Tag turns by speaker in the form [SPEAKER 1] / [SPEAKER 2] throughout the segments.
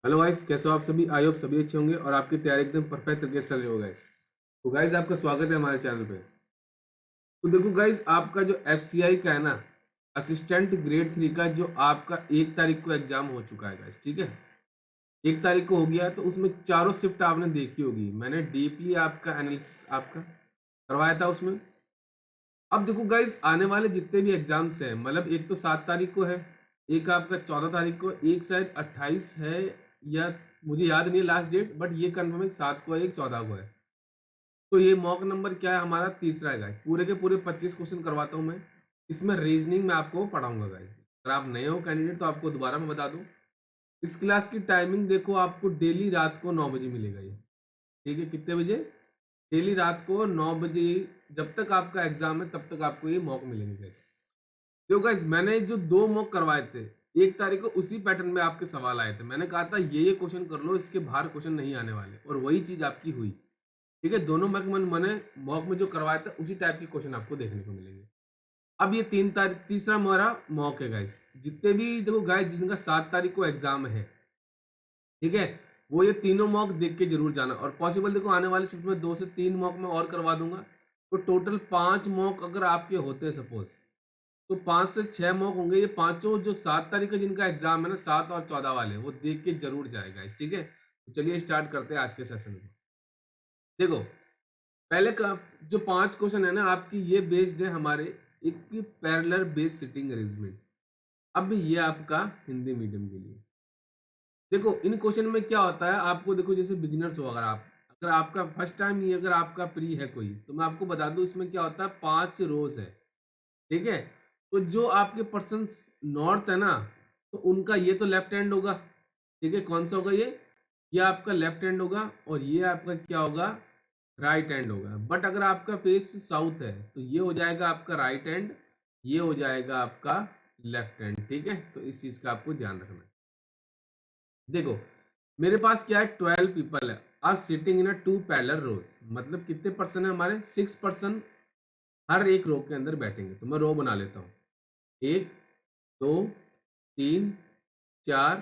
[SPEAKER 1] Hello guys, कैसे हो आप सभी। आई होप सभी अच्छे होंगे और आपकी तैयारी एकदम परफेक्ट तरीके से चल रही हो गाइस। तो गाइस, आपका स्वागत है हमारे चैनल पे। तो देखो गाइस, आपका जो एफसीआई का है ना, असिस्टेंट ग्रेड 3 का, जो आपका 1 तारीख को एग्जाम हो चुका है गाइस, ठीक है। 1 तारीख को हो गया है, तो उसमें चारों शिफ्ट आपने देखी होगी। मैंने डीपली आपका एनालिसिस आपका करवाया था उसमें। अब देखो गाइस, आने वाले जितने भी एग्जाम्स हैं, मतलब एक तो 7 तारीख को है, एक आपका 14 तारीख को, एक शायद 28 है, या मुझे याद नहीं है लास्ट डेट, बट ये कंफर्म है 7 को है, एक 14 को है। तो ये मॉक नंबर क्या है, हमारा तीसरा है गाइस। पूरे के पूरे 25 क्वेश्चन करवाता हूँ मैं। इसमें रीजनिंग में आपको पढ़ाऊंगा गाइस। अगर आप नए हो कैंडिडेट तो आपको दोबारा मैं बता दूं, इस क्लास की टाइमिंग देखो, आपको डेली रात को 9 बजे मिलेगा ये। ठीक है, कितने बजे? डेली रात को 9 बजे। जब तक आपका एग्जाम है तब तक आपको ये मॉक मिलेंगे गाइस। देखो गाइस, मैंने जो 2 मॉक करवाए थे, 1 तारीख को उसी पैटर्न में आपके सवाल आए थे। मैंने कहा था ये क्वेश्चन कर लो, इसके बाहर क्वेश्चन नहीं आने वाले, और वही चीज आपकी हुई। ठीक है, दोनों मैंने मॉक में जो करवाया था उसी टाइप के क्वेश्चन आपको देखने को मिलेंगे। अब ये 3 तारीख तीसरा हमारा मॉक है गाइस। जितने भी देखो गाइस, जिनका 7 तारीख को एग्जाम है, ठीक है, वो ये तीनों मॉक देख के जरूर जाना। और पॉसिबल देखो, आने वाले शिफ्ट में 2 से 3 मॉक में और करवा दूंगा। तो टोटल 5 मॉक अगर आपके होते हैं सपोज, तो 5 से 6 मॉक होंगे। ये पांचों जो 7 तारीख का जिनका एग्जाम है ना, 7 और 14 वाले, वो देख के जरूर जाएगा। ठीक है, तो चलिए स्टार्ट करते हैं आज के सेशन को। देखो, पहले का जो 5 क्वेश्चन है ना आपकी, ये बेस्ड है हमारे एक पैरेलल बेस्ड सिटिंग अरेंजमेंट। अब ये आपका हिंदी मीडियम के लिए। देखो, इन क्वेश्चन में क्या होता है, आपको देखो जैसे बिगिनर्स हो, अगर आपका फर्स्ट टाइम ही अगर आपका प्री है कोई, तो मैं आपको बता दूं इसमें क्या होता है। 5 रोज है, ठीक है। तो जो आपके पर्सन नॉर्थ है ना, तो उनका ये तो लेफ्ट हैंड होगा। ठीक है, कौन सा होगा ये आपका लेफ्ट हैंड होगा, और ये आपका क्या होगा, राइट हैंड होगा। बट अगर आपका फेस साउथ है तो ये हो जाएगा आपका राइट हैंड, ये हो जाएगा आपका लेफ्ट हैंड। ठीक है, तो इस चीज का आपको ध्यान रखना है। देखो, मेरे पास क्या है, 12 पीपल है are sitting in a 2 parallel rows. मतलब कितने पर्सन है हमारे, 6 पर्सन हर एक रो के अंदर बैठेंगे। तो मैं रो बना लेता हूँ। 1, 2, 3, 4,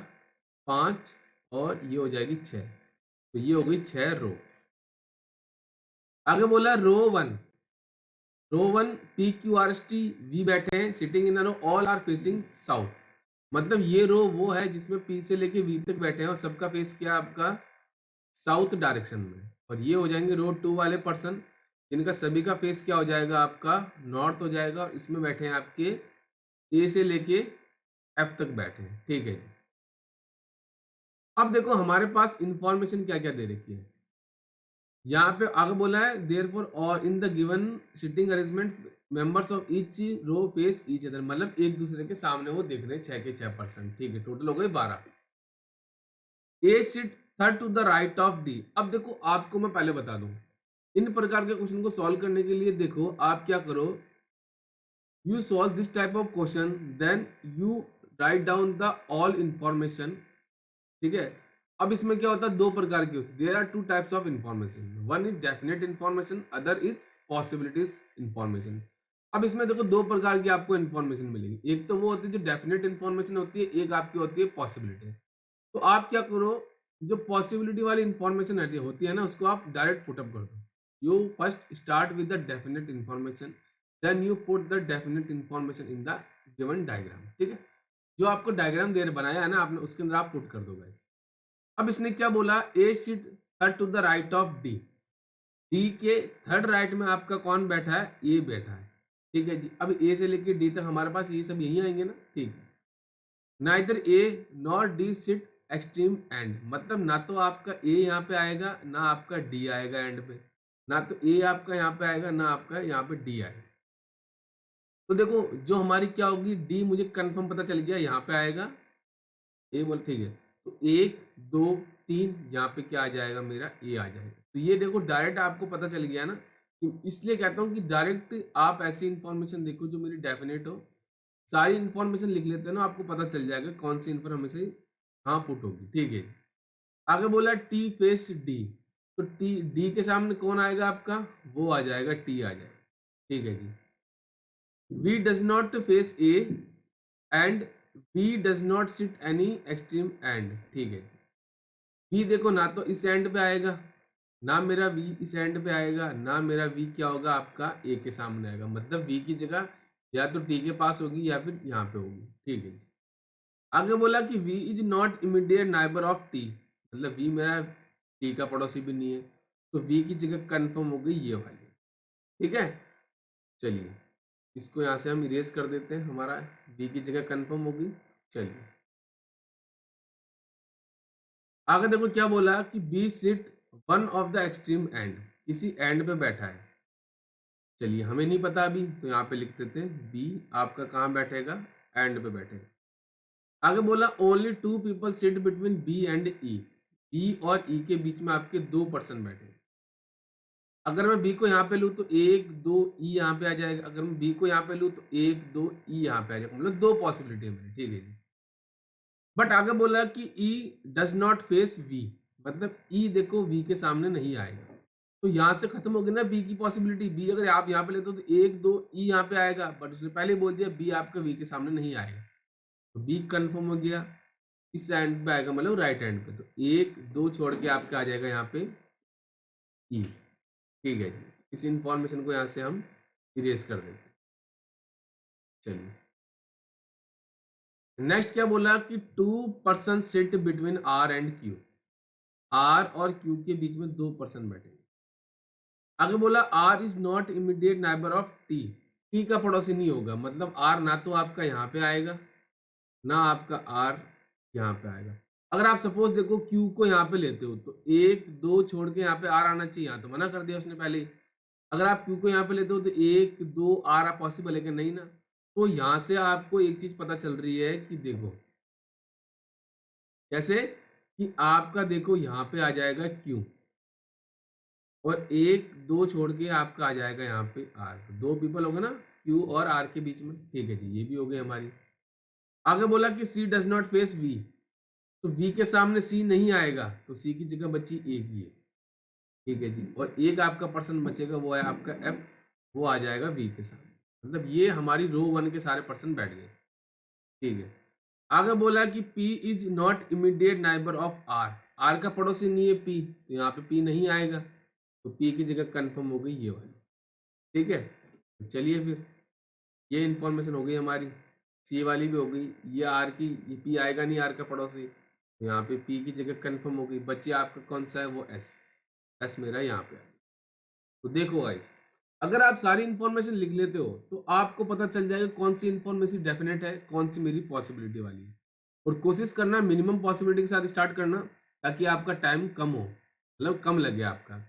[SPEAKER 1] 5, और ये हो जाएगी 6। तो ये हो गई 6 रो। आगे बोला रो वन PQRST V बैठे हैं sitting in row, all are facing south. मतलब ये रो वो है जिसमें P से लेके V तक बैठे हैं, और सबका फेस क्या है आपका, साउथ डायरेक्शन में। और ये हो जाएंगे रो 2 वाले पर्सन, जिनका सभी का फेस क्या हो जाएगा आपका, नॉर्थ हो जाएगा। और इसमें बैठे हैं आपके A से लेके F तक बैठे हैं। ठीक है जी। अब देखो हमारे पास इंफॉर्मेशन क्या क्या दे रखी है। यहाँ पे आगे बोला है, देयरफॉर और in the given sitting arrangement members of each row face each other. मतलब एक दूसरे के सामने वो देख रहे हैं, 6 के 6 पर्सन। ठीक है, टोटल हो गए 12। A seat third to the right of D. अब देखो, आपको मैं पहले बता दूं, इन प्रकार के क्वेश्चन को सॉल्व करने के लिए देखो आप क्या करो, you solve this type of question, then you write down the all information. ठीक है। अब इसमें क्या होता है, 2 प्रकार की होती है। There are 2 types of information, one is definite information, other is possibilities information. अब इसमें देखो 2 प्रकार की आपको इन्फॉर्मेशन मिलेगी। एक तो वो होती है जो डेफिनेट इन्फॉर्मेशन होती है, एक आपकी होती है पॉसिबिलिटी। तो आप क्या करो, जो पॉसिबिलिटी वाली इंफॉर्मेशन होती है ना, उसको आप डायरेक्ट पुटअप कर दो। You first start with the definite information, then you put the definite information in the given diagram. ठीक है, जो आपको डायग्राम दे बनाया है ना आपने, उसके अंदर आप पुट कर दो गाइस। अब इसने क्या बोला, A seat third to the right of D. D के थर्ड राइट में आपका कौन बैठा है, ए बैठा है। ठीक है जी। अब ए से लेके डी तक हमारे पास ये सब यही आएंगे ना। ठीक है, neither A nor D sit extreme end. मतलब ना तो आपका ए यहाँ पे आएगा, ना आपका डी आएगा एंड पे। ना तो ए आपका यहाँ पे आएगा, ना आपका यहाँ पे डी आएगा। तो देखो, जो हमारी क्या होगी, डी मुझे कंफर्म पता चल गया यहाँ पे आएगा। ए बोल ठीक है, तो 1, 2, 3 यहाँ पे क्या आ जाएगा, मेरा ए आ जाएगा। तो ये देखो डायरेक्ट आपको पता चल गया ना। तो इसलिए कहता हूँ कि डायरेक्ट आप ऐसी इंफॉर्मेशन देखो जो मेरी डेफिनेट हो। सारी इंफॉर्मेशन लिख लेते हैं ना, आपको पता चल जाएगा कौन सी इंफॉर्मेशन कहाँ पुट होगी। ठीक है। आगे बोला टी फेस डी। तो टी डी के सामने कौन आएगा आपका, वो आ जाएगा, टी आ जाएगा। ठीक है जी। V does not face A and B does not sit any extreme end. ठीक है जी। वी देखो ना तो इस एंड पे आएगा, ना मेरा वी इस एंड पे आएगा, ना मेरा वी क्या होगा आपका ए के सामने आएगा। मतलब वी की जगह या तो टी के पास होगी या फिर यहाँ पे होगी। ठीक है जी। आगे बोला कि V is not immediate neighbour of T, मतलब वी मेरा टी का पड़ोसी भी नहीं है, तो वी की जगह कंफर्म हो गई ये वाली। ठीक है, चलिए इसको यहाँ से हम इरेज कर देते हैं, हमारा वी की जगह कंफर्म होगी। चलिए आगे देखो क्या बोला कि B sit one of the extreme end, किसी एंड पे बैठा है। चलिए हमें नहीं पता अभी, तो यहाँ पे लिख देते हैं बी आपका कहाँ बैठेगा, एंड पे बैठेगा। आगे बोला only two people sit between B and E, B और ई के बीच में आपके दो पर्सन बैठे। अगर मैं बी को यहाँ पे लूँ तो एक दो ई यहाँ पे आ जाएगा, अगर मैं बी को यहाँ पे लूँ तो एक दो ई यहाँ पे आ जाएगा, मतलब दो पॉसिबिलिटी है मेरी। ठीक है जी। बट आगे बोला कि ई डज नॉट फेस वी, मतलब ई देखो वी के सामने नहीं आएगा, तो यहाँ से खत्म हो गई ना बी की पॉसिबिलिटी। बी अगर आप यहाँ पे लेते हो तो एक दो ई यहाँ पे आएगा, बट उसने पहले बोल दिया बी आपका वी के सामने नहीं आएगा, तो बी कंफर्म हो गया। इस एंड पे आएगा मतलब राइट हैंड पे, तो एक दो छोड़ के आपका आ जाएगा यहाँ पे ई। ठीक है जी, इस इंफॉर्मेशन को यहाँ से हम इरेज कर देते हैं। चलिए नेक्स्ट क्या बोला कि two person sit between R and Q, R और क्यू के बीच में दो पर्सन बैठे। आगे बोला R is not immediate neighbour of T, T का पड़ोसी नहीं होगा, मतलब आर ना तो आपका यहाँ पे आएगा ना आपका आर यहाँ पे आएगा। अगर आप सपोज देखो क्यू को यहाँ पे लेते हो तो एक दो छोड़ के यहाँ पे आर आना चाहिए, यहाँ तो मना कर दिया उसने पहले ही। अगर आप क्यू को यहाँ पे लेते हो तो एक दो आर पॉसिबल है कि नहीं ना, तो यहाँ से आपको एक चीज पता चल रही है कि देखो कैसे, कि आपका देखो यहाँ पे आ जाएगा क्यू और एक दो छोड़ के आपका आ जाएगा यहाँ पे आर, तो दो पीपल होगा ना क्यू और आर के बीच में। ठीक है जी, ये भी हो गई हमारी। आगे बोला कि सी डज नॉट फेस वी, तो वी के सामने सी नहीं आएगा, तो सी की जगह बची एक ही है। ठीक है जी, और एक आपका पर्सन बचेगा वो है आपका एफ, वो आ जाएगा वी के सामने, मतलब ये हमारी रो वन के सारे पर्सन बैठ गए। ठीक है, आगे बोला कि P is not immediate neighbour of R, R का पड़ोसी नहीं है P, तो यहाँ पे P नहीं आएगा, तो P की जगह कंफर्म हो गई ये वाली। ठीक है, तो चलिए फिर ये इंफॉर्मेशन हो गई हमारी, C वाली भी हो गई, ये R की, ये P आएगा नहीं R का पड़ोसी, तो यहाँ पे P की जगह कंफर्म हो गई। बच्चे आपका कौन सा है, वो S, S मेरा यहाँ पे आ जाए। तो देखो गाइस, अगर आप सारी इन्फॉर्मेशन लिख लेते हो तो आपको पता चल जाएगा कौन सी इन्फॉर्मेशन डेफिनेट है, कौन सी मेरी पॉसिबिलिटी वाली है। और कोशिश करना मिनिमम पॉसिबिलिटी के साथ स्टार्ट करना, ताकि आपका टाइम कम हो, मतलब कम लगे आपका।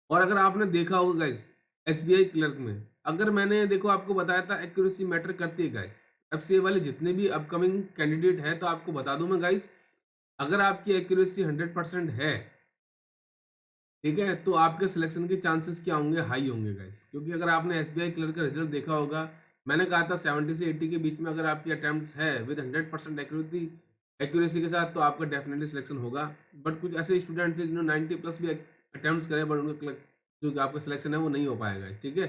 [SPEAKER 1] और अगर आपने देखा होगा गाइस एसबीआई क्लर्क में, अगर मैंने देखो आपको बताया था एक्यूरेसी मैटर करती है गाइस, एफसीए वाले जितने भी अपकमिंग कैंडिडेट है, तो आपको बता दूं मैं गाइस, अगर आपकी एक्यूरेसी 100% है, ठीक है, तो आपके सिलेक्शन के चांसेस क्या होंगे, हाई होंगे गाइस। क्योंकि अगर आपने एसबीआई क्लर्क का रिजल्ट देखा होगा, मैंने कहा था 70 से 80 के बीच में अगर आपकी अटेम्प्ट्स है विद 100% एक्यूरेसी के साथ, तो आपका डेफिनेटली सिलेक्शन होगा। बट कुछ ऐसे स्टूडेंट्स हैं जिन्होंने 90 प्लस भी अटेम्प्ट्स करे, बट उनका जो आपका सिलेक्शन है वो नहीं हो पाएगा। ठीक है,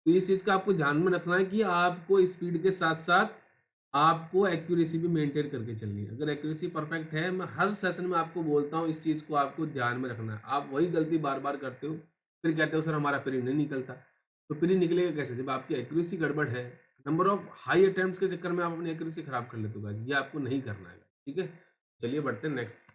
[SPEAKER 1] तो इस चीज़ का आपको ध्यान में रखना है कि आपको स्पीड के साथ साथ आपको एक्यूरेसी भी मेंटेन करके चलनी है। अगर एक्यूरेसी परफेक्ट है, मैं हर सेशन में आपको बोलता हूँ इस चीज़ को आपको ध्यान में रखना है। आप वही गलती बार बार करते हो, फिर कहते हो सर हमारा पीरियड नहीं निकलता, तो पीरियड निकलेगा कैसे जब आपकी एक्यूरेसी गड़बड़ है। नंबर ऑफ हाई अटेम्प्ट्स के चक्कर में आप अपनी एक्यूरेसी खराब कर लेते हो गाइस, ये आपको नहीं करना है। ठीक है, चलिए बढ़ते हैं नेक्स्ट।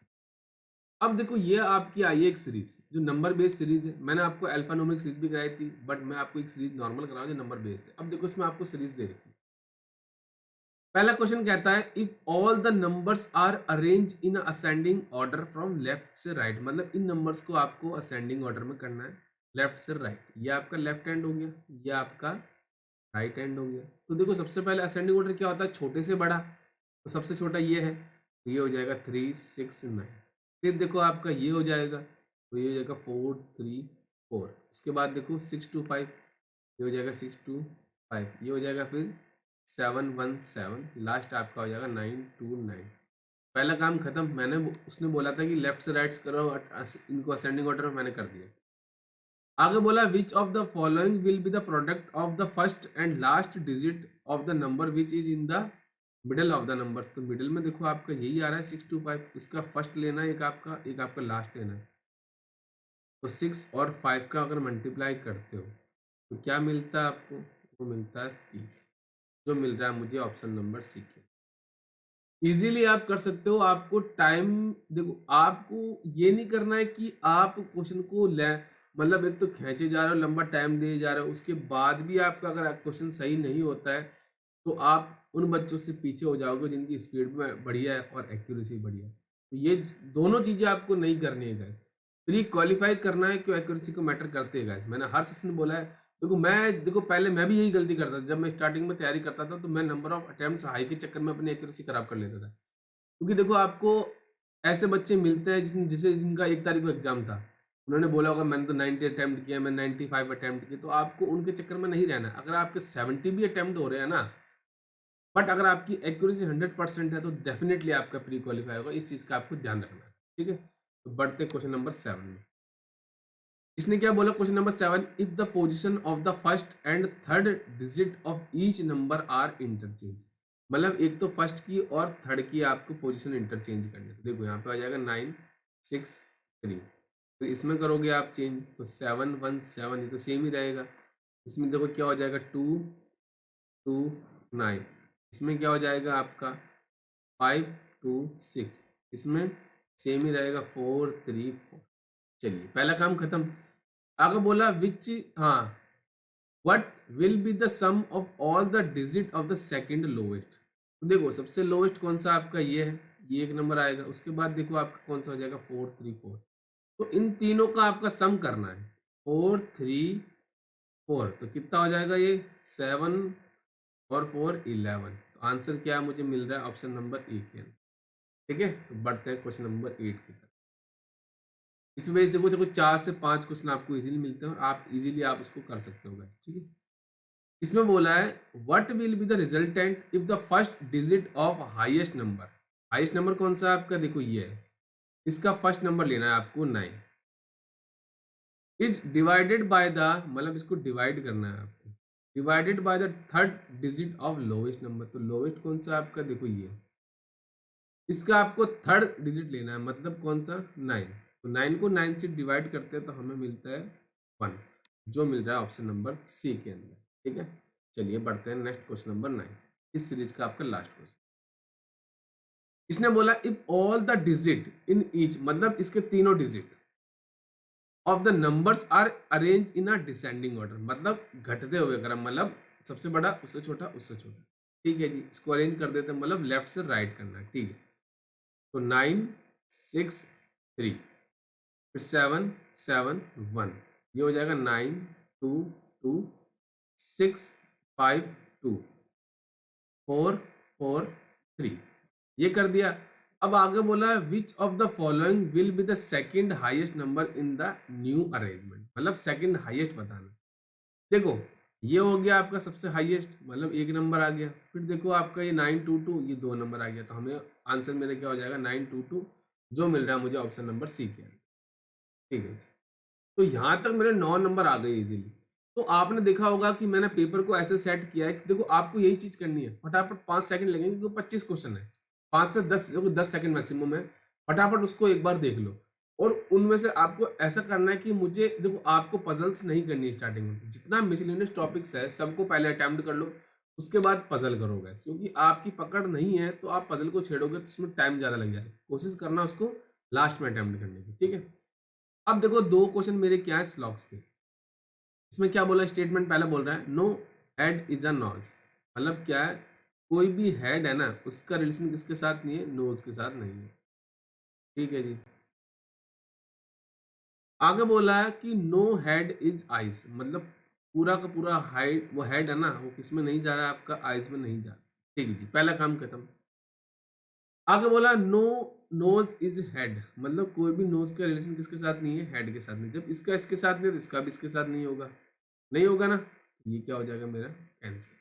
[SPEAKER 1] अब देखो ये आपकी आई है एक सीरीज जो नंबर बेस्ड सीरीज है, मैंने आपको अल्फान्यूमेरिक सीरीज भी कराई थी, बट मैं आपको एक सीरीज नॉर्मल कराऊँ जो नंबर बेस्ड है। अब देखो इसमें आपको सीरीज दे रखी है। पहला क्वेश्चन कहता है if all the numbers are arrange in ascending order from left से राइट, मतलब इन नंबर्स को आपको असेंडिंग ऑर्डर में करना है लेफ्ट से राइट। ये आपका लेफ्ट हैंड हो गया, ये आपका राइट हैंड हो गया। तो देखो सबसे पहले असेंडिंग ऑर्डर क्या होता है, छोटे से बड़ा, तो सबसे छोटा ये है, तो ये हो जाएगा 3 6 9। फिर देखो आपका ये हो जाएगा, तो ये हो जाएगा 4 3 4। उसके बाद देखो 6 2 5, ये हो जाएगा 6 2 5, ये हो जाएगा फिर 7 1 7, लास्ट आपका हो जाएगा 9 2 9। पहला काम खत्म। मैंने उसने बोला था कि लेफ्ट से राइट करो इनको असेंडिंग ऑर्डर में, मैंने कर दिया। आगे बोला which of the following will be the product of the first and last digit of the number which is in the middle of the number, तो मिडल में देखो आपका यही आ रहा है 625, इसका फर्स्ट लेना है, एक आपका लास्ट लेना है। तो 6 और 5 का अगर मल्टीप्लाई करते हो तो क्या मिलता है आपको? वो मिलता है 30, जो मिल रहा है मुझे ऑप्शन नंबर सी के। इजीली आप कर सकते हो। आपको टाइम, देखो आपको ये नहीं करना है कि आप क्वेश्चन को ले, मतलब एक तो खींचे जा रहे हो, लंबा टाइम दिए जा रहे हो, उसके बाद भी आपका अगर क्वेश्चन सही नहीं होता है तो आप उन बच्चों से पीछे हो जाओगे जिनकी स्पीड में बढ़िया है और एक्यूरेसी बढ़िया है। तो ये दोनों चीजें आपको नहीं करनी है गाइस। प्री क्वालिफाई करना है, क्यों एक्यूरेसी को मैटर करते हैं गाइस। मैंने हर सेशन बोला है। देखो पहले मैं भी यही गलती करता था। जब मैं स्टार्टिंग में तैयारी करता था तो मैं नंबर ऑफ अटेम्प्ट्स हाई के चक्कर में अपनी एक्यूरेसी खराब कर लेता था। क्योंकि देखो आपको ऐसे बच्चे मिलते हैं जिनका 1 तारीख को एग्जाम था, उन्होंने बोला होगा मैंने तो 90 अटेम्प्ट किया, मैं 95 अटेम्प्ट किया, तो आपको उनके चक्कर में नहीं रहना। अगर आपके 70 भी अटेम्प्ट हो रहे हैं ना, बट अगर आपकी एक्यूरेसी 100% है तो डेफिनेटली आपका प्री क्वालिफाई होगा। इस चीज़ का आपको ध्यान रखना है, ठीक है। तो बढ़ते क्वेश्चन नंबर 7 में। इसने क्या बोला question number 7, if the position of the first and third digit of each number are interchange. मतलब एक तो फर्स्ट की और थर्ड की आपको पोजीशन इंटरचेंज करनी है। तो देखो यहाँ पे आ जाएगा 9 6 3, तो इसमें करोगे आप चेंज तो 7 1 7, ये तो सेम ही रहेगा। इसमें देखो क्या हो जाएगा 2 2 9, इसमें क्या हो जाएगा आपका 5 2 6, इसमें सेम ही रहेगा 4 3 4। चलिए पहला काम खत्म। आगे बोला विच, हाँ, what will be the sum of all the digit of the second lowest. तो देखो सबसे लोवेस्ट कौन सा आपका ये है, ये एक नंबर आएगा। उसके बाद देखो आपका कौन सा हो जाएगा 4 3 4। तो इन तीनों का आपका सम करना है, 4 3 4, तो कितना हो जाएगा ये 7 और 4 11। तो आंसर क्या है मुझे मिल रहा है ऑप्शन नंबर ए के अंदर, ठीक है। तो बढ़ते हैं क्वेश्चन नंबर 8 की तरफ। इसमें वजह देखो देखो 4 से 5 क्वेश्चन आपको इजीली मिलते हैं और आप इजीली आप उसको कर सकते हो guys, ठीक है। इसमें बोला है what will be the resultant if the first digit of highest number. Highest number कौन सा है आपका, देखो ये है, इसका फर्स्ट नंबर लेना है आपको 9, इज डिवाइडेड बाय द, मतलब इसको डिवाइड करना है आपको, divided by the third digit of lowest number. तो लोवेस्ट कौन सा आपका, देखो ये, इसका आपको थर्ड डिजिट लेना है, मतलब कौन सा 9। तो 9 को 9 से डिवाइड करते हैं तो हमें मिलता है 1, जो मिल रहा है ऑप्शन नंबर सी के अंदर, ठीक है। चलिए बढ़ते हैं नेक्स्ट क्वेश्चन नंबर 9, इस सीरीज का आपका लास्ट क्वेश्चन। इसने बोला if all the digit in each, मतलब इसके तीनों digit of the numbers are arrange in a descending order, मतलब घटते हुए क्रम, मतलब सबसे बड़ा उससे छोटा उससे छोटा, ठीक है जी। इसको अरेंज कर देते हैं, मतलब लेफ्ट से राइट करना है, ठीक है। तो 9 6 3, फिर 7 7 1, ये हो जाएगा 9 2 2 6 5 2 4 4 3, ये कर दिया। अब आगे बोला which of the following will be the second highest number in the new arrangement, मतलब सेकंड हाईएस्ट बताना। देखो ये हो गया आपका सबसे हाईएस्ट, मतलब एक नंबर आ गया। फिर देखो आपका ये 922, ये 2 नंबर आ गया। तो हमें आंसर मेरा क्या हो जाएगा 922, जो मिल रहा है मुझे ऑप्शन नंबर सी के अंदर, ठीक है जी। तो यहाँ तक मेरे 9 नंबर आ गए इजीली। तो आपने देखा होगा कि मैंने पेपर को ऐसे सेट किया है कि देखो आपको यही चीज करनी है, फटाफट 5 सेकंड लगेंगे क्योंकि 25 क्वेश्चन है, 5 से 10, देखो 10 सेकंड मैक्सिमम है। फटाफट उसको एक बार देख लो, और उनमें से आपको ऐसा करना है कि मुझे, देखो आपको पजल्स नहीं करनी है स्टार्टिंग में, जितना मिसलेनियस टॉपिक्स है सबको पहले अटेम्प्ट कर लो, उसके बाद पजल करोगे, क्योंकि आपकी पकड़ नहीं है तो आप पजल को छेड़ोगे तो उसमें टाइम ज्यादा लग जाएगा। कोशिश करना उसको लास्ट में अटेम्प्ट करने की, ठीक है। अब देखो दो क्वेश्चन मेरे क्या है स्लॉग्स के। इसमें क्या बोला, स्टेटमेंट पहला बोल रहा है नो हेड इज अ नॉज, मतलब क्या है, कोई भी हेड है ना उसका रिलेशन किसके साथ नहीं है, नोज के साथ नहीं है, ठीक है जी। आगे बोला है कि नो हेड इज आइज, मतलब पूरा का पूरा हाइड वो हेड है ना वो किसमें नहीं जा रहा है, आपका आइज में नहीं जा रहा, ठीक है जी, पहला काम खत्म। आगे बोला नो नोज इज हेड, मतलब कोई भी नोज का रिलेशन किसके साथ नहीं है, हेड के साथ नहीं। जब इसका इसके साथ नहीं तो इसका भी इसके साथ नहीं होगा, नहीं होगा ना, ये क्या हो जाएगा मेरा आंसर।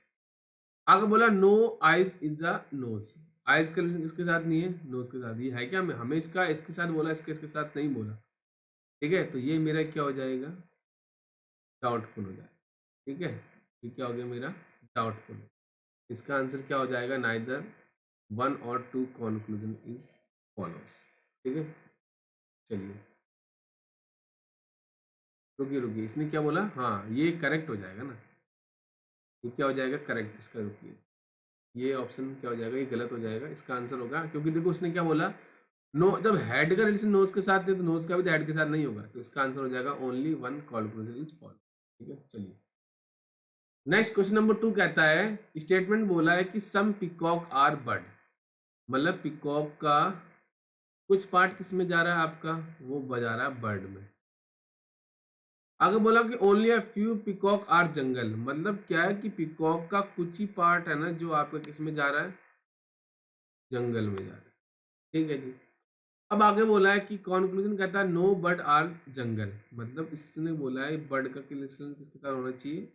[SPEAKER 1] आगे बोला no eyes is a nose, eyes का रिलेशन किसके साथ नहीं है, नोज के साथ। ये है क्या, हमें इसका इसके साथ बोला, इसके इसके साथ नहीं बोला, ठीक है। तो ये मेरा क्या हो जाएगा, डाउटफुल हो जाएगा, ठीक है। ये क्या हो गया मेरा डाउटफुल, इसका आंसर क्या हो जाएगा, नाइदर वन और टू कंक्लूजन इज फॉलोस। ठीक है, चलिए रुकिए रुकिए, इसने क्या बोला, हाँ ये करेक्ट हो जाएगा ना, ये क्या हो जाएगा करेक्ट इसका, रुकिए ये ऑप्शन क्या हो जाएगा, ये गलत हो जाएगा, इसका आंसर होगा, क्योंकि देखो उसने क्या बोला, नो, जब हेड का रिलेशन नोज के साथ है तो नोज का भी तो हेड के साथ नहीं होगा, तो इसका आंसर हो जाएगा only one conclusion is follow. ठीक है, चलिए नेक्स्ट क्वेश्चन नंबर 2 कहता है, स्टेटमेंट बोला है कि सम पिकॉक आर बर्ड, मतलब पिकॉक का कुछ पार्ट किस में जा रहा है आपका, वो बजा रहा है बर्ड में। आगे बोला कि only a few peacock are jungle, मतलब क्या है कि पिकॉक का कुछ ही पार्ट है ना जो आपका किस में जा रहा है, जंगल में जा रहा है। ठीक है जी, अब आगे बोला है कि कंक्लूजन कहता है नो बर्ड आर जंगल, मतलब इसने बोला है बर्ड का रिलेशन किसके साथ होना चाहिए,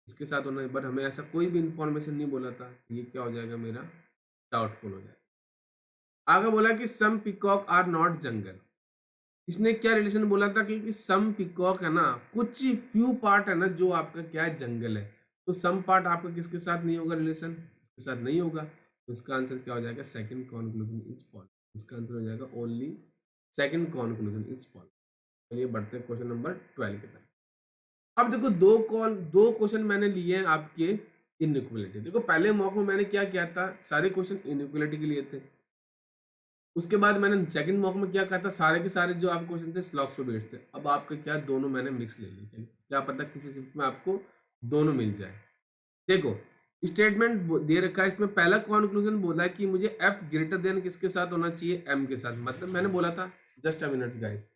[SPEAKER 1] इसके साथ होना है, बट हमें ऐसा कोई भी इंफॉर्मेशन नहीं बोला था, ये क्या हो जाएगा मेरा डाउटफुल हो जाएगा। आगे बोला कि सम पिकॉक आर नॉट जंगल, इसने क्या रिलेशन बोला था कि सम पिकॉक है ना, कुछ फ्यू पार्ट है ना जो आपका क्या है जंगल है, तो सम पार्ट आपका किसके साथ नहीं होगा रिलेशन, इसके साथ नहीं होगा, तो इसका आंसर क्या हो जाएगा, सेकंड कंक्लूजन इज फॉल्स, इसका आंसर हो जाएगा only second conclusion is false. चलिए बढ़ते हैं क्वेश्चन नंबर 12 की तरफ। अब देखो दो क्वेश्चन मैंने लिए हैं आपके इनइक्वलिटी, देखो पहले मॉक में मैंने क्या किया था, सारे क्वेश्चन इनइक्वलिटी के लिए थे, उसके बाद मैंने सेकंड मॉक में क्या कहा था, सारे के सारे जो आपके क्वेश्चन थे स्लॉक्स पे बेस्ड थे, अब आपका क्या दोनों मैंने मिक्स ले लिए, क्या पता किसी शिफ्ट में आपको दोनों मिल जाए। देखो स्टेटमेंट दे रखा है, इसमें पहला कंक्लूजन बोला है कि मुझे एफ ग्रेटर देन किसके साथ होना चाहिए, एम के साथ, मतलब मैंने बोला था, जस्ट अ मिनट गाइस,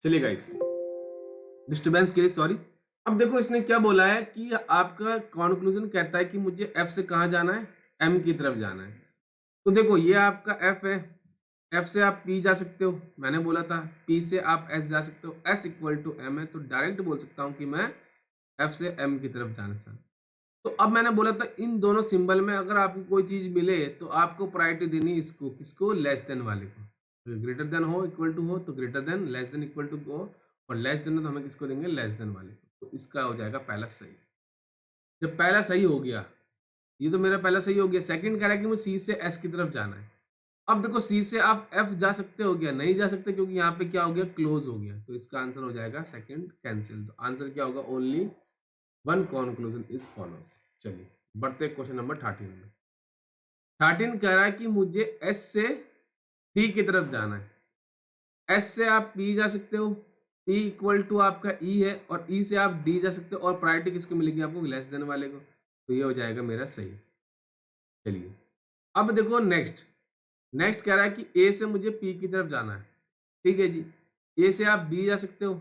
[SPEAKER 1] चलिए गाइस डिस्टर्बेंस के लिए सॉरी। अब देखो इसने क्या बोला है कि आपका कंक्लूजन कहता है कि मुझे एफ से कहाँ जाना है, एम की तरफ जाना है, तो देखो ये आपका एफ है, एफ से आप पी जा सकते हो, मैंने बोला था पी से आप एस जा सकते हो, एस इक्वल टू एम है, तो डायरेक्ट बोल सकता हूँ कि मैं एफ से एम की तरफ जाना चाहता हूँ। तो अब मैंने बोला था इन दोनों सिंबल में अगर आपको कोई चीज मिले तो आपको प्रायोरिटी देनी इसको, किसको, लेस देन वाले को, तो ग्रेटर देन हो इक्वल टू हो तो greater than, less than equal to हो, और लेस देन हो तो हमें किसको देंगे, लेस देन वाले को, तो इसका हो जाएगा पहला सही। जब पहला सही हो गया, ये तो मेरा पहला सही हो गया, सेकंड कह रहा है कि मुझे सी से एस की तरफ जाना है। अब देखो सी से आप एफ जा सकते हो गया, नहीं जा सकते क्योंकि यहाँ पे क्या हो गया, क्लोज हो गया, तो इसका आंसर हो जाएगा सेकंड कैंसिल, तो आंसर क्या होगा, only one conclusion is follows. चलिए बढ़ते क्वेश्चन नंबर 13 में। 13 कह रहा है कि मुझे एस से डी की तरफ जाना है, एस से आप पी जा सकते हो, पी इक्वल टू आपका ई है, और ई से आप डी जा सकते हो, और प्रायोरिटी किसको मिलेगी आपको, लेस देन वाले को, तो ये हो जाएगा मेरा सही। चलिए अब देखो नेक्स्ट, नेक्स्ट कह रहा है कि ए से मुझे पी की तरफ जाना है, ठीक है जी, ए से आप बी जा सकते हो,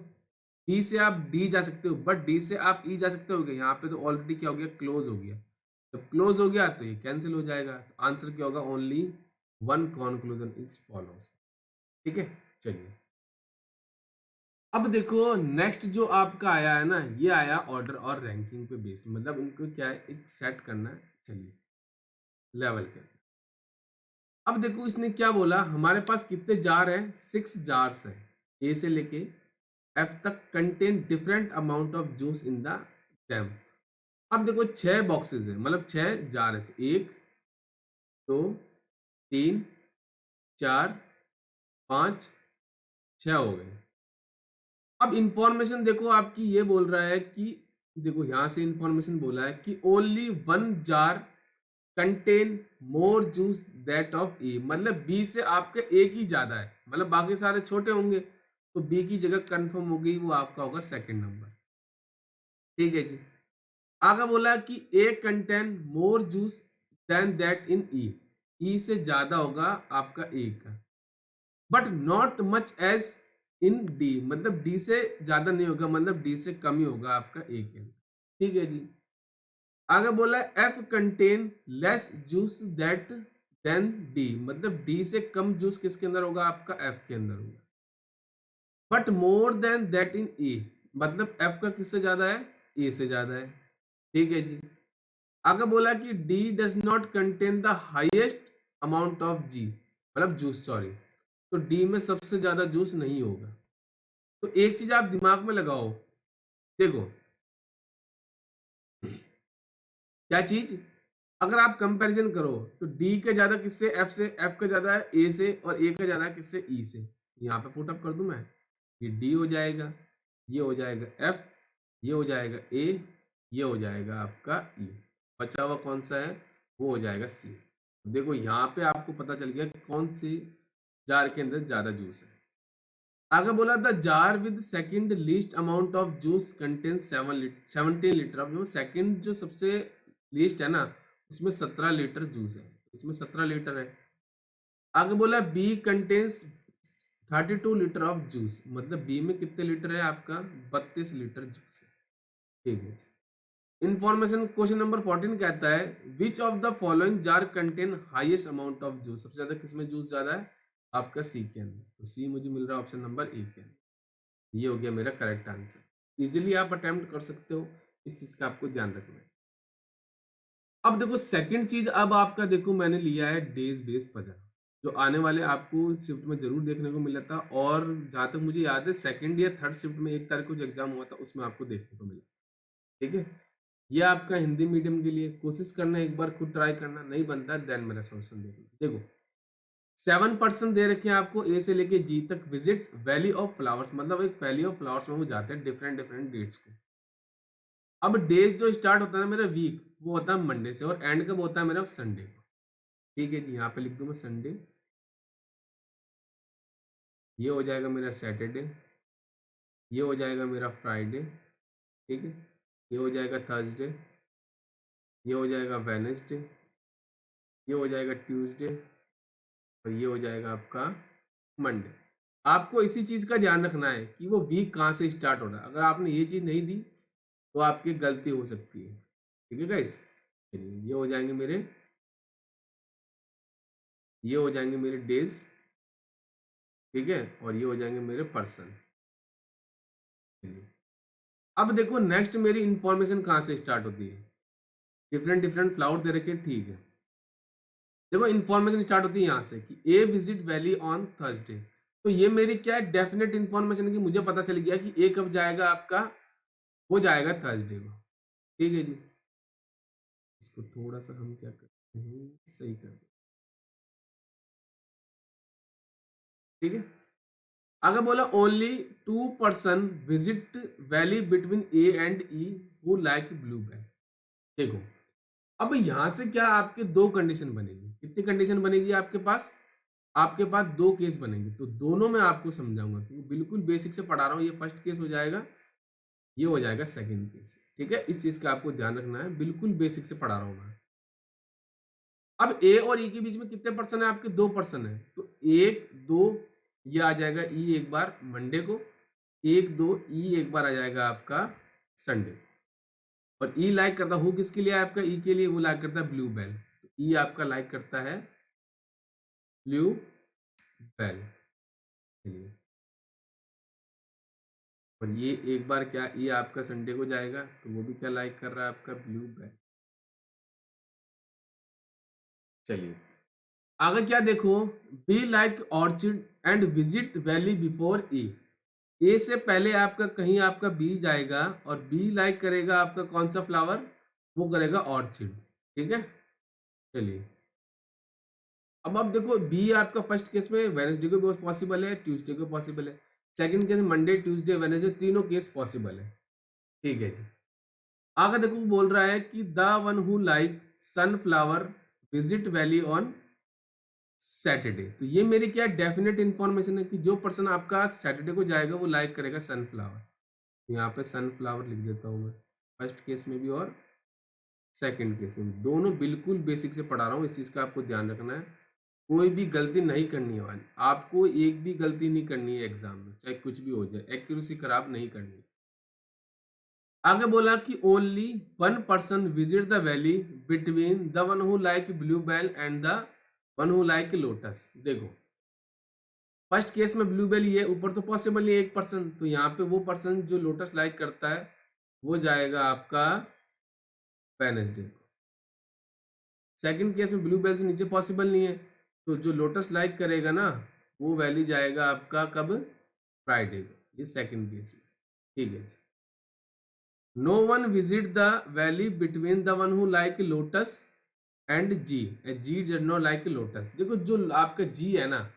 [SPEAKER 1] बी से आप डी जा सकते हो, बट डी से आप ई जा सकते हो, यहाँ पे तो ऑलरेडी क्या हो गया, क्लोज हो गया, जब क्लोज हो गया तो ये कैंसिल हो जाएगा, तो आंसर क्या होगा, only one conclusion is follows. ठीक है, चलिए अब देखो नेक्स्ट जो आपका आया है ना, ये आया ऑर्डर और रैंकिंग पे बेस्ड, मतलब इनको क्या है, एक सेट करना है, चलिए लेवल के। अब देखो इसने क्या बोला, हमारे पास कितने जार हैं, 6 जार्स हैं, ए से लेके एफ तक, contain different amount of juice in the dam, अब देखो 6 बॉक्सेस है, मतलब 6 जार है, 1 2 3 4 5 6 हो गए। अब इंफॉर्मेशन देखो आपकी ये बोल रहा है कि देखो यहां से इंफॉर्मेशन बोला है कि only 1 jar contain more juice that of A, मतलब बी से आपका एक ही ज्यादा है, मतलब बाकी सारे छोटे होंगे, तो बी की जगह कंफर्म हो गई, वो आपका होगा सेकंड नंबर। ठीक है जी। आगे बोला कि A contain more juice than that in E, E से ज्यादा होगा आपका ए का, but not much as in D, मतलब डी से ज्यादा नहीं होगा, मतलब डी से कम ही होगा आपका ए के अंदर। ठीक है जी। आगे बोला F contain less juice that than D, मतलब डी से कम जूस किसके अंदर होगा, आपका एफ के अंदर होगा, but more than that in A, मतलब एफ का किससे ज्यादा है, ए से ज्यादा है। ठीक है जी। आगे बोला कि D does not contain the highest amount of G, मतलब जूस, सॉरी, तो डी में सबसे ज्यादा जूस नहीं होगा। तो एक चीज आप दिमाग में लगाओ, देखो क्या चीज, अगर आप कंपैरिजन करो तो डी का ज्यादा किससे, एफ से, एफ का ज्यादा है ए से, और ए का ज्यादा है किससे, ई से। यहाँ पे पुट अप कर दूं मैं, ये डी हो जाएगा, ये हो जाएगा एफ, ये हो जाएगा ए, ये हो जाएगा आपका ई, बचा हुआ कौन सा है, वो हो जाएगा सी। देखो यहाँ पे आपको पता चल गया कौन सी जार के अंदर ज्यादा जूस है। आगे बोला the jar with second least amount of juice contain 17 litre, अब सेकंड जो सबसे लीस्ट है ना, उसमें 17 लीटर जूस है, इसमें 17 लीटर है। आगे बोला B contains 32 litre of juice, मतलब बी में कितने लीटर है आपका, 32 लीटर जूस है। ठीक है जी। इंफॉर्मेशन क्वेश्चन नंबर 14 कहता है which of the following jar contain highest amount of juice, सबसे ज्यादा किसमें जूस ज्यादा है, आपका सी के अंदर, तो सी मुझे मिल रहा है ऑप्शन नंबर ए के अंदर, ये हो गया मेरा करेक्ट आंसर। इजीली आप अटेम्प्ट कर सकते हो, इस चीज का आपको ध्यान रखना है। अब देखो सेकंड चीज, अब आपका देखो मैंने लिया है डेज बेस्ड पजल, जो आने वाले आपको शिफ्ट में जरूर देखने को मिला था, और जहां तक मुझे याद है सेकंड या थर्ड शिफ्ट में 1 तारीख को जो एग्जाम हुआ था उसमें आपको देखने को मिला। ठीक है, ये आपका हिंदी मीडियम के लिए कोशिश करना, एक बार खुद ट्राई करना, नहीं बनता है देन मेरा सोल्यूशन देखना। देखो 7% दे रखे हैं आपको ए से लेके जी तक, विजिट वैली ऑफ फ्लावर्स, मतलब एक वैली ऑफ फ्लावर्स में वो जाते हैं डिफरेंट डिफरेंट डेट्स को। अब डेज जो स्टार्ट होता है ना मेरा वीक, वो होता है मंडे से, और एंड कब होता है मेरा, संडे को। ठीक है जी, यहाँ पे लिख दूं मैं संडे, ये हो जाएगा मेरा सैटरडे, ये हो जाएगा मेरा फ्राइडे, ठीक है, ये हो जाएगा थर्सडे, ये हो जाएगा वेडनेसडे, ये हो जाएगा ट्यूसडे, और ये हो जाएगा आपका मंडे। आपको इसी चीज का ध्यान रखना है कि वो वीक कहाँ से स्टार्ट हो रहा है, अगर आपने ये चीज नहीं दी तो आपकी गलती हो सकती है। ठीक है गाइस, चलिए ये हो जाएंगे मेरे, ये हो जाएंगे मेरे डेज, ठीक है, और ये हो जाएंगे मेरे पर्सन। चलिए अब देखो नेक्स्ट मेरी इंफॉर्मेशन कहाँ से स्टार्ट होती है, डिफरेंट डिफरेंट फ्लावर दे रखे, ठीक है। देखो इन्फॉर्मेशन स्टार्ट होती है यहाँ से कि ए विजिट वैली ऑन थर्सडे, तो ये मेरी क्या है, डेफिनेट इन्फॉर्मेशन की, मुझे पता चल गया कि ए कब जाएगा आपका, वो जाएगा थर्सडे को। ठीक है जी, इसको थोड़ा सा हम क्या करते हैं, सही कर दें। ठीक है, अगर बोला only 2% visit valley between A and E who like blue bag. देखो अब यहां से क्या आपके दो कंडीशन बनेगी, कितनी कंडीशन बनेगी आपके पास, आपके पास दो केस बनेंगे, तो दोनों में आपको समझाऊंगा, क्योंकि बिल्कुल बेसिक से पढ़ा रहा हूँ। ये फर्स्ट केस हो जाएगा, ये हो जाएगा सेकंड केस। ठीक है, इस चीज का आपको ध्यान रखना है, बिल्कुल बेसिक से पढ़ा रहा हूँ मैं। अब ए और ई के बीच में कितने पर्सन है आपके, 2% है, तो 1 2 ये आ जाएगा ई एक बार मंडे को, 1 2 ई एक बार आ जाएगा आपका संडे। और ई लाइक करता हूँ किसके लिए, आपका ई के लिए, वो लाइक करता है ब्लू बेल, तो ई आपका लाइक करता है ब्लू बेल। चलिए, और ये एक बार क्या, ये आपका संडे को जाएगा, तो वो भी क्या लाइक कर रहा है, आपका ब्लू बेल। चलिए आगे क्या देखो, B like orchid and visit valley before A से पहले आपका कहीं आपका बी जाएगा, और बी लाइक करेगा आपका कौन सा फ्लावर, वो करेगा ऑर्चिड। ठीक है, चलिए अब आप देखो बी आपका फर्स्ट केस में वेडनेसडे को पॉसिबल है, ट्यूसडे को पॉसिबल है। सेकंड केस में मंडे ट्यूसडे वेडनेसडे तीनों केस पॉसिबल है। ठीक है जी। आगे देखो बोल रहा है कि the one who like sunflower visit valley on Saturday. तो ये मेरी क्या डेफिनेट इंफॉर्मेशन है कि जो पर्सन आपका सैटरडे को जाएगा वो लाइक करेगा सनफ्लावर। यहाँ पे सनफ्लावर लिख देता हूँ मैं, फर्स्ट केस में भी और सेकंड केस में भी, दोनों बिल्कुल बेसिक से पढ़ा रहा हूँ, इस चीज़ का आपको ध्यान रखना है। कोई भी गलती नहीं करनी है वाली, आपको एक भी गलती नहीं करनी है एग्जाम में, चाहे कुछ भी हो जाए, एक्यूरेसी खराब नहीं करनी है। आगे बोला कि only one person visit the valley between the one who like blue bell and the one who like lotus. देखो फर्स्ट केस में ब्लू बेल ये ऊपर तो पॉसिबल नहीं है एक पर्सन, तो यहाँ पे वो पर्सन जो लोटस लाइक करता है वो जाएगा आपका वेडनेसडे को। सेकंड केस में ब्लू बेल से नीचे पॉसिबल नहीं है, तो जो लोटस लाइक करेगा ना वो वैली जाएगा आपका कब, फ्राइडे को, ये सेकंड केस में। ठीक है जी। No one visit the valley between the one who like lotus and G, G did not like lotus. देखो जो आपका जी है ना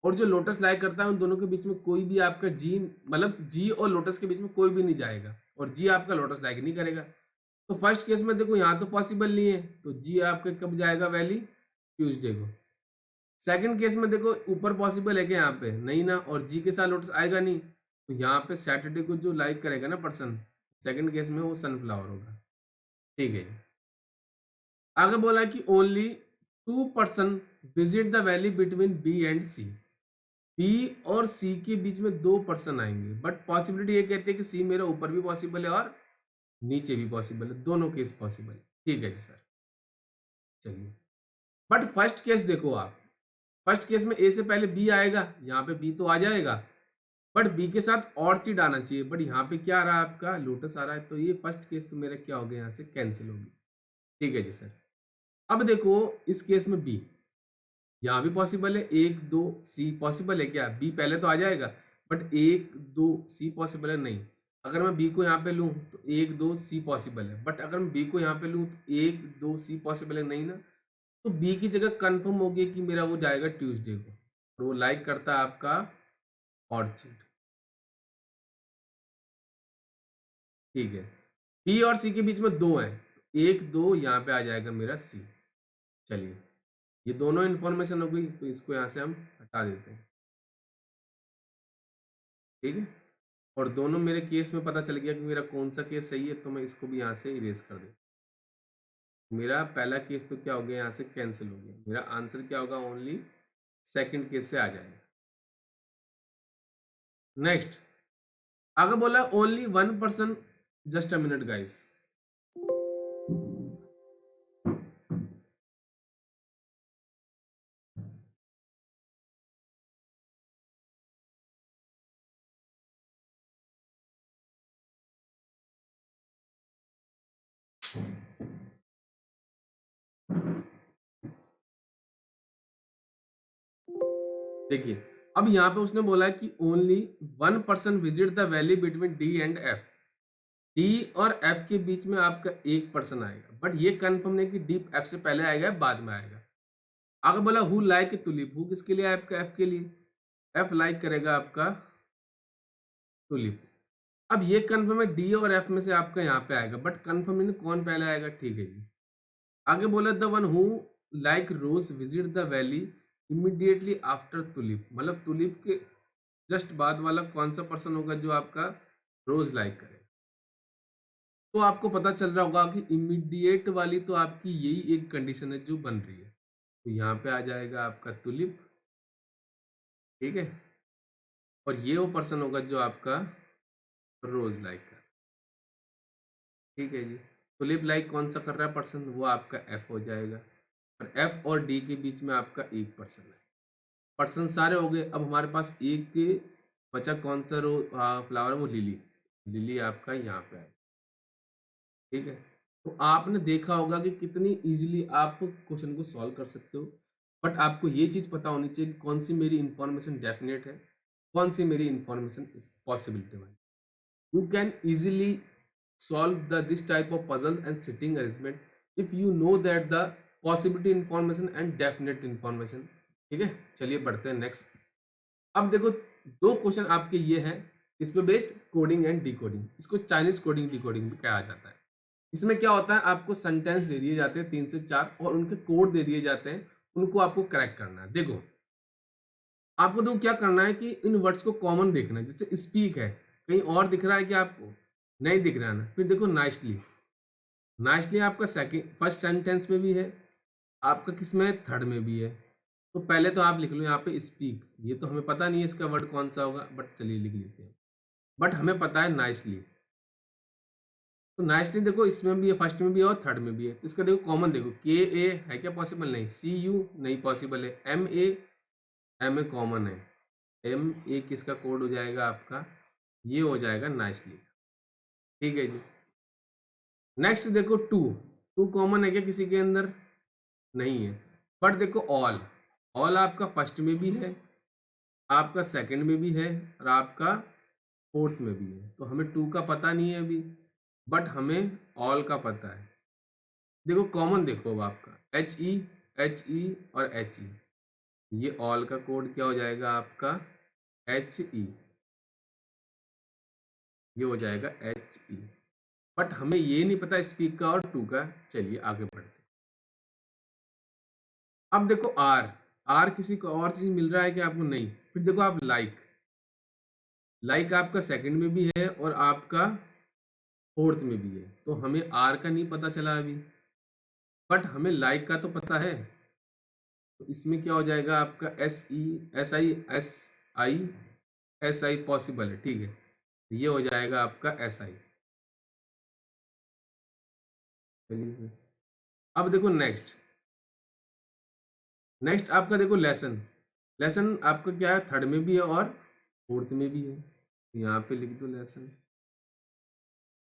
[SPEAKER 1] और जो लोटस लाइक करता है उन दोनों के बीच में कोई भी आपका जी, मतलब जी और लोटस के बीच में कोई भी नहीं जाएगा, और जी आपका लोटस लाइक नहीं करेगा। तो फर्स्ट केस में देखो यहाँ तो पॉसिबल नहीं है, तो जी आपका कब जाएगा वैली, ट्यूसडे को। सेकंड केस में देखो ऊपर पॉसिबल है कि यहाँ पे नहीं ना, और जी के साथ लोटस आएगा नहीं, तो यहाँ पे सैटरडे को जो लाइक करेगा ना पर्सन, सेकंड केस में वो सनफ्लावर होगा। ठीक है। आगे बोला कि only two person visit the valley between B and C. B और सी के बीच में दो पर्सन आएंगे, बट पॉसिबिलिटी ये कहते हैं कि सी मेरा ऊपर भी पॉसिबल है और नीचे भी पॉसिबल है, दोनों केस पॉसिबल है। ठीक है जी सर, चलिए। बट फर्स्ट केस देखो आप, फर्स्ट केस में ए से पहले बी आएगा, यहाँ पे बी तो आ जाएगा, बट बी के साथ और चीज आना चाहिए, बट यहाँ पे क्या आ रहा है आपका लोटस आ रहा है, तो ये फर्स्ट केस तो मेरा क्या हो गया, यहाँ से कैंसिल होगी। ठीक है जी सर। अब देखो इस केस में बी यहाँ भी पॉसिबल है, एक दो सी पॉसिबल है क्या, बी पहले तो आ जाएगा, बट एक दो सी पॉसिबल है नहीं। अगर मैं बी को यहाँ पे लूँ तो एक दो सी पॉसिबल है, बट अगर मैं बी को यहाँ पे लूँ तो एक दो सी पॉसिबल है नहीं ना, तो बी की जगह कंफर्म हो गया कि मेरा वो जाएगा ट्यूसडे को, और वो लाइक करता है आपका ऑर्चिड। ठीक है, बी और सी के बीच में दो है, एक दो यहाँ पे आ जाएगा मेरा सी। चलिए ये दोनों इन्फॉर्मेशन हो गई, तो इसको यहाँ से हम हटा देते हैं। ठीक है, और दोनों मेरे केस में पता चल गया कि मेरा कौन सा केस सही है, तो मैं इसको भी यहाँ से इरेज कर देता। मेरा पहला केस तो क्या हो गया, यहाँ से कैंसिल हो गया, मेरा आंसर क्या होगा, ओनली सेकंड केस से आ जाएगा। नेक्स्ट आगे बोला only one person, just a minute guys. देखिए अब यहाँ पे उसने बोला है कि only one person visit the valley between D and F. D और एफ के बीच में आपका एक पर्सन आएगा, बट ये कंफर्म नहीं कि डी एफ से पहले आएगा बाद में आएगा। आगे बोला हु लाइक टुलिप, हु किसके लिए आपका एफ के लिए, एफ लाइक करेगा आपका टुलिप। अब ये कंफर्म है डी और एफ में से आपका यहाँ पे आएगा, बट कंफर्म नहीं कौन पहले आएगा। ठीक है जी। आगे बोला the one who like rose visit the valley immediately after tulip, मतलब टुलिप के जस्ट बाद वाला कौन सा पर्सन होगा जो आपका रोज लाइक करे। तो आपको पता चल रहा होगा कि इमीडिएट वाली तो आपकी यही एक कंडीशन है जो बन रही है, तो यहाँ पे आ जाएगा आपका टुलिप। ठीक है, और ये वो पर्सन होगा जो आपका रोज लाइक कर। ठीक है जी, टुलिप लाइक कौन सा कर रहा है पर्सन, वो आपका एफ हो जाएगा, और एफ और डी के बीच में आपका एक पर्सन है। पर्सन सारे हो गए, अब हमारे पास एक बचा कौन सा रो फ्लावर है, वो लिली। लिली आपका यहाँ पे है। ठीक है, तो आपने देखा होगा कि कितनी इजीली आप क्वेश्चन को सॉल्व कर सकते हो, बट आपको ये चीज़ पता होनी चाहिए कि कौन सी मेरी इंफॉर्मेशन डेफिनेट है, कौन सी मेरी इंफॉर्मेशन पॉसिबिलिटी वाली। You can easily solve this type of puzzle and sitting arrangement if you know that the possibility information and definite information। ठीक है, चलिए बढ़ते हैं नेक्स्ट। अब देखो दो क्वेश्चन आपके ये हैं, इस पे बेस्ड कोडिंग एंड डिकोडिंग। इसको चाइनीज कोडिंग डिकोडिंग भी कहा जाता है। इसमें क्या होता है, आपको सेंटेंस दे दिए जाते हैं 3 से 4 और उनके कोड दे दिए जाते हैं, उनको आपको करेक्ट करना है। देखो आपको तो क्या करना है कि इन वर्ड्स को कॉमन देखना है। जैसे स्पीक है, कहीं और दिख रहा है कि आपको नहीं दिख रहा है ना। फिर देखो नाइसली, नाइसली आपका सेकंड फर्स्ट सेंटेंस में भी है, आपका किस में है, थर्ड में भी है। तो पहले तो आप लिख लो यहाँ पे स्पीक, ये तो हमें पता नहीं है इसका वर्ड कौन सा होगा, बट चलिए लिख लेते हैं। बट हमें पता है नाइसली, तो नाइसली देखो इसमें भी है, फर्स्ट में भी है और थर्ड में भी है। तो इसका देखो कॉमन देखो, के ए है क्या पॉसिबल, नहीं। सी यू नहीं पॉसिबल है। एम ए कॉमन है। एम ए किसका कोड हो जाएगा आपका, ये हो जाएगा नाइसली। ठीक है जी। नेक्स्ट देखो टू कॉमन है क्या किसी के अंदर, नहीं है। बट देखो ऑल आपका फर्स्ट में भी है, आपका सेकंड में भी है और आपका फोर्थ में भी है। तो हमें टू का पता नहीं है अभी, बट हमें ऑल का पता है। देखो कॉमन देखो अब आपका एच ई और एच ई, ये ऑल का कोड क्या हो जाएगा आपका, एच ई, ये हो जाएगा एच ई। बट हमें ये नहीं पता स्पीक का और टू का। चलिए आगे बढ़ते हैं। अब देखो आर किसी को और चीज मिल रहा है कि आपको, नहीं। फिर देखो आप लाइक आपका सेकंड में भी है और आपका फोर्थ में भी है। तो हमें आर का नहीं पता चला अभी, बट हमें लाइक का तो पता है। तो इसमें क्या हो जाएगा आपका एस आई पॉसिबल है। ठीक है, ये हो जाएगा आपका एस आई। चलिए अब देखो नेक्स्ट आपका देखो लेसन आपका क्या है, थर्ड में भी है और फोर्थ में भी है। यहाँ पे लिख दो लेसन।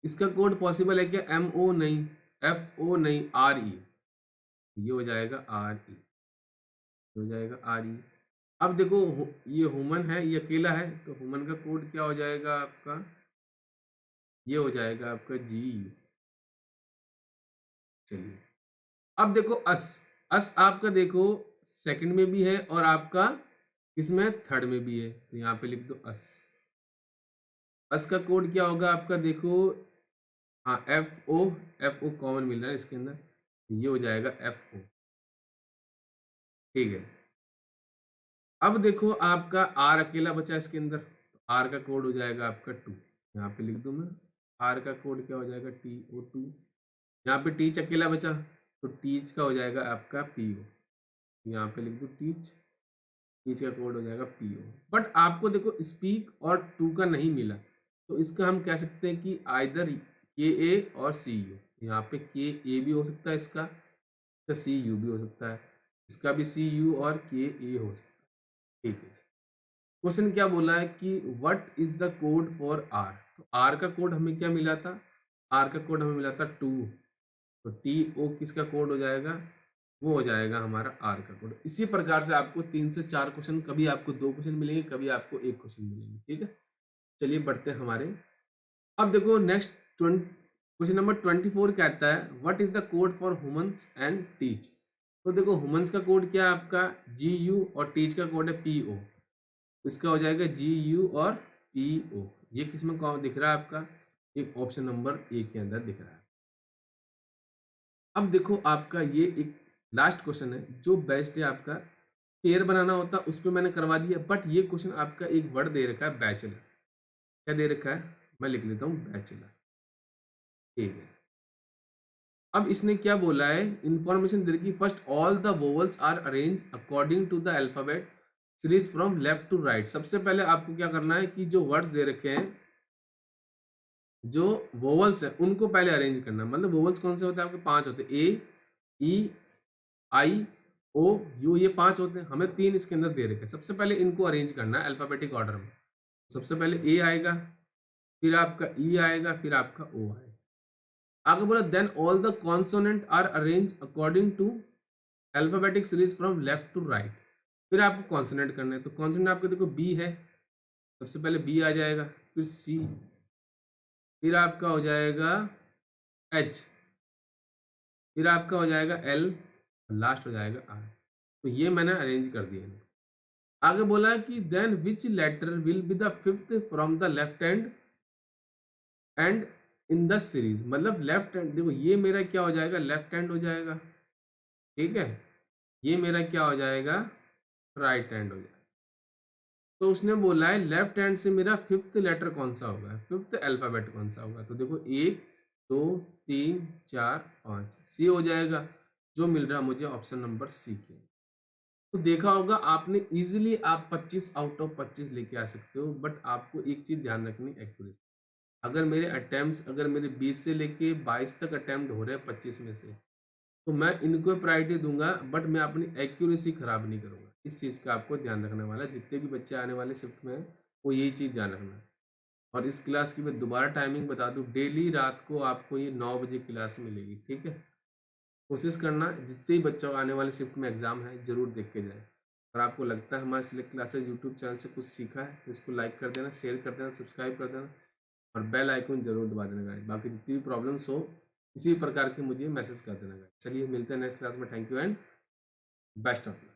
[SPEAKER 1] इसका कोड पॉसिबल है क्या, एम ओ नहीं, एफ ओ नहीं, आर ई, ये हो जाएगा आर ई, हो जाएगा आर ई। अब देखो ये ह्यूमन है, ये अकेला है, तो ह्यूमन का कोड क्या हो जाएगा आपका, ये हो जाएगा आपका जी यू। चलिए अब देखो अस आपका देखो सेकंड में भी है और आपका इसमें थर्ड में भी है। तो यहाँ पे लिख दो अस का कोड क्या होगा आपका, देखो हाँ एफ ओ कॉमन मिल रहा है इसके अंदर, ये हो जाएगा एफ ओ। ठीक है, अब देखो आपका आर अकेला बचा इसके अंदर, तो आर का कोड हो जाएगा आपका टू। यहाँ पे लिख दूं मैं, आर का कोड क्या हो जाएगा, टी ओ टू। यहाँ पे टीच अकेला बचा, तो टीच का हो जाएगा आपका पी ओ। यहाँ पे लिख दूं टीच का कोड हो जाएगा पी ओ। बट आपको देखो स्पीक और टू का नहीं मिला, तो इसका हम कह सकते हैं कि आइदर के ए और सी यू। यहाँ पे के ए भी हो सकता है, इसका सी यू भी हो सकता है, इसका भी सी यू और के ए हो सकता है। ठीक है, क्वेश्चन क्या बोला है कि what is the code for R. तो आर का कोड हमें क्या मिला था, आर का कोड हमें मिला था टू। तो टी ओ किसका कोड हो जाएगा, वो हो जाएगा हमारा आर का कोड। इसी प्रकार से आपको 3 से 4 क्वेश्चन, कभी आपको 2 क्वेश्चन मिलेंगे, कभी आपको 1 क्वेश्चन मिलेंगे। ठीक है, चलिए बढ़ते हैं हमारे। अब देखो नेक्स्ट क्वेश्चन नंबर 24 कहता है what is the code for humans and teach. तो देखो ह्यूमंस का कोड क्या है आपका, जी यू, और टीच का कोड है पी ओ। इसका हो जाएगा जी यू और पी ओ। ये किस में कौन दिख रहा है आपका, एक ऑप्शन नंबर ए के अंदर दिख रहा है। अब देखो आपका ये एक लास्ट क्वेश्चन है जो बेस्ट है आपका, पेयर बनाना होता उस पर मैंने करवा दिया। बट ये क्वेश्चन आपका एक वर्ड दे रखा है बैचलर, क्या दे रखा है, मैं लिख लेता हूँ बैचलर। ठीक है, अब इसने क्या बोला है, इंफॉर्मेशन दे रखी, first all the vowels are arrange according to the alphabet series from left to right. सबसे पहले आपको क्या करना है कि जो वर्ड्स दे रखे हैं, जो वोवल्स है उनको पहले अरेंज करना। मतलब वोवल्स कौन से होते हैं आपके, 5 होते हैं, ए ई आई ओ यू, ये 5 होते हैं। हमें 3 इसके अंदर दे रखे हैं, सबसे पहले इनको अरेंज करना है अल्फाबेटिक ऑर्डर में। सबसे पहले ए आएगा, फिर आपका ई आएगा, फिर आपका ओ आएगा। आगे बोला then all the consonant are arrange according to alphabetic series from left to right. फिर आपको कॉन्सोनेंट करना है, तो कॉन्सोनेंट आपको देखो बी है, सबसे पहले बी आ जाएगा, फिर सी, फिर आपका हो जाएगा एच, फिर आपका हो जाएगा एल, और लास्ट हो जाएगा आर। तो ये मैंने अरेंज कर दिया है। आगे बोला कि then which letter will be the fifth from the left hand end in the series, मतलब लेफ्ट हैंड, देखो ये मेरा क्या हो जाएगा, लेफ्ट हैंड हो जाएगा, ठीक है, ये मेरा क्या हो जाएगा, राइट हैंड हो जाएगा। तो उसने बोला है लेफ्ट हैंड से मेरा फिफ्थ लेटर कौन सा होगा, फिफ्थ अल्फाबेट कौन सा होगा। तो देखो 1 2 3 4 5, सी हो जाएगा, जो मिल रहा मुझे ऑप्शन नंबर सी के। तो देखा होगा आपने, इजीली आप 25 आउट ऑफ 25 लेके आ सकते हो, बट आपको एक चीज ध्यान रखनी, एक्यूरेसी। अगर मेरे अटेम्प्ट्स, अगर मेरे 20 से लेके 22 तक अटेम्प्ट हो रहे हैं 25 में से, तो मैं इनको प्रायोरिटी दूंगा, बट मैं अपनी एक्यूरेसी खराब नहीं करूंगा। इस चीज़ का आपको ध्यान रखने वाला है। जितने भी बच्चे आने वाले शिफ्ट में हैं, वो यही चीज़ ध्यान रखना है। और इस क्लास की मैं दोबारा टाइमिंग बता दूं, डेली रात को आपको ये 9 बजे क्लास मिलेगी, ठीक है। कोशिश करना जितने भी बच्चों का आने वाले शिफ्ट में एग्जाम है जरूर देख के जाए। और आपको लगता है हमारे सिलेक्ट क्लासेस यूट्यूब चैनल से कुछ सीखा है, तो इसको लाइक कर देना, शेयर कर देना, सब्सक्राइब कर देना, और बेल आइकन जरूर दबा देना गाइस। बाकी जितनी भी प्रॉब्लम्स हो इसी प्रकार के मुझे मैसेज कर देना गाइस। चलिए मिलते हैं नेक्स्ट क्लास में। Thank you and best of luck.